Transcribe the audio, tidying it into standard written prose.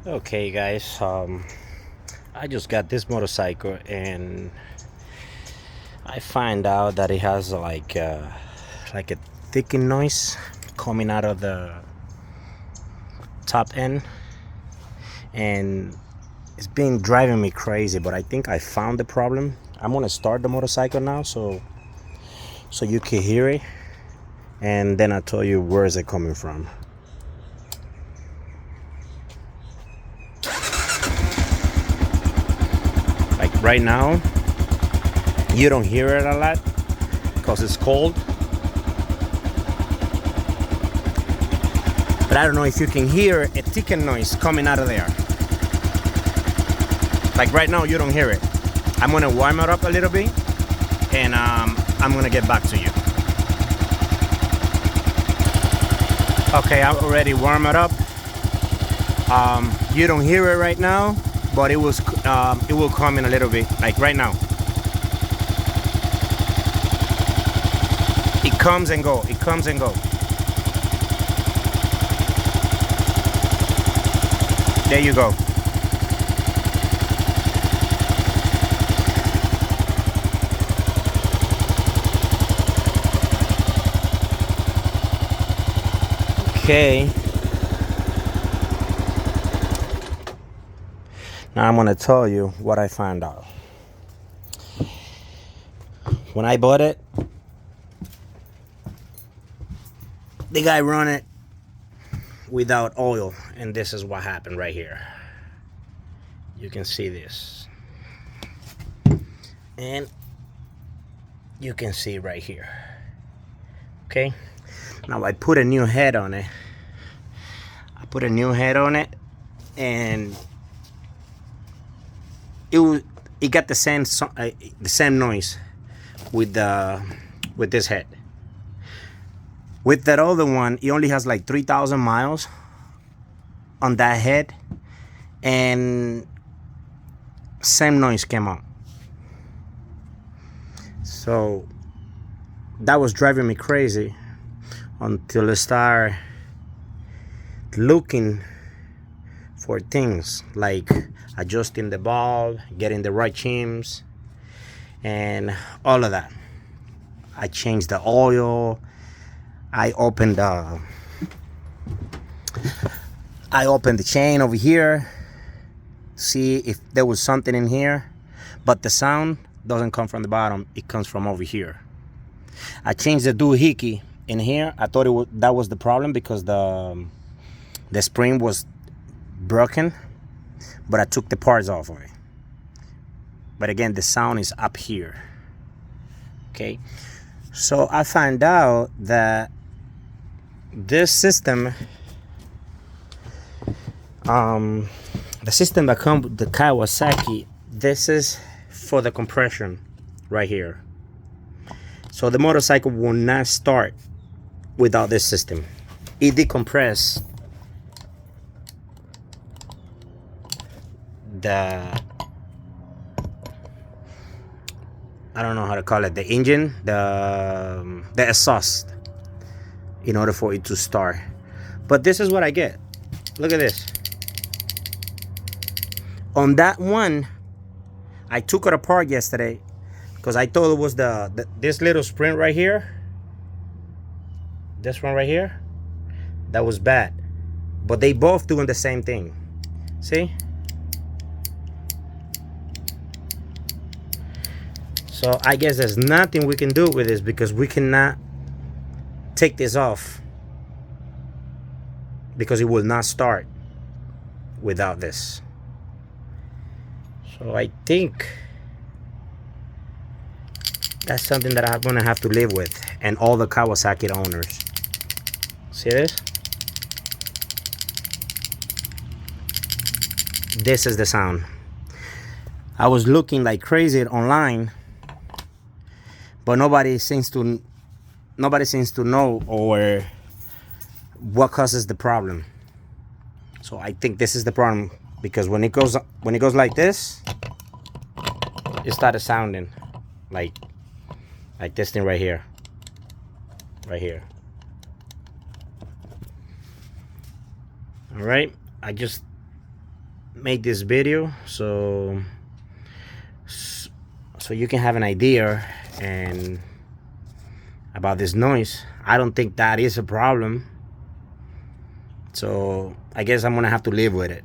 Okay, guys. I just got this motorcycle, and I find out that it has like a ticking noise coming out of the top end, and it's been driving me crazy. But I think I found the problem. I'm gonna start the motorcycle now, so you can hear it, and then I'll tell you where is it coming from. Like right now, you don't hear it a lot because it's cold. But I don't know if you can hear a ticking noise coming out of there. Like right now, you don't hear it. I'm gonna warm it up a little bit, and I'm gonna get back to you. Okay, I already warmed it up. You don't hear it right now, but it will come in a little bit, like right now. It comes and go. It comes and go. There you go. Okay. Now I'm gonna tell you what I found out. When I bought it, the guy run it without oil, and this is what happened right here. You can see this, and you can see right here. Okay, now I put a new head on it. And it got the same noise with this head. With that other one, it only has like 3,000 miles on that head, and same noise came out. So that was driving me crazy until I started looking for things like adjusting the bulb, getting the right chims, and all of that. I changed the oil. I opened the chain over here, see if there was something in here, but the sound doesn't come from the bottom, it comes from over here. I changed the doohickey in here. I thought that was the problem because the spring was broken, but I took the parts off of it. But again, the sound is up here. Okay, so I find out that this system, the system that comes with the Kawasaki, this is for the compression right here. So the motorcycle will not start without this system. It decompresses I don't know how to call it, the engine, the exhaust, in order for it to start. But this is what I get. Look at this. On that one, I took it apart yesterday because I thought it was this little spring right here. This one right here, that was bad. But they both doing the same thing. See? So I guess there's nothing we can do with this because we cannot take this off because it will not start without this. So I think that's something that I'm gonna have to live with, and all the Kawasaki owners. See this? This is the sound. I was looking like crazy online, but nobody seems to know or what causes the problem. So I think this is the problem, because when it goes like this, it started sounding like this thing right here. All right, I just make this video so you can have an idea and about this noise. I don't think that is a problem, so I guess I'm gonna have to live with it.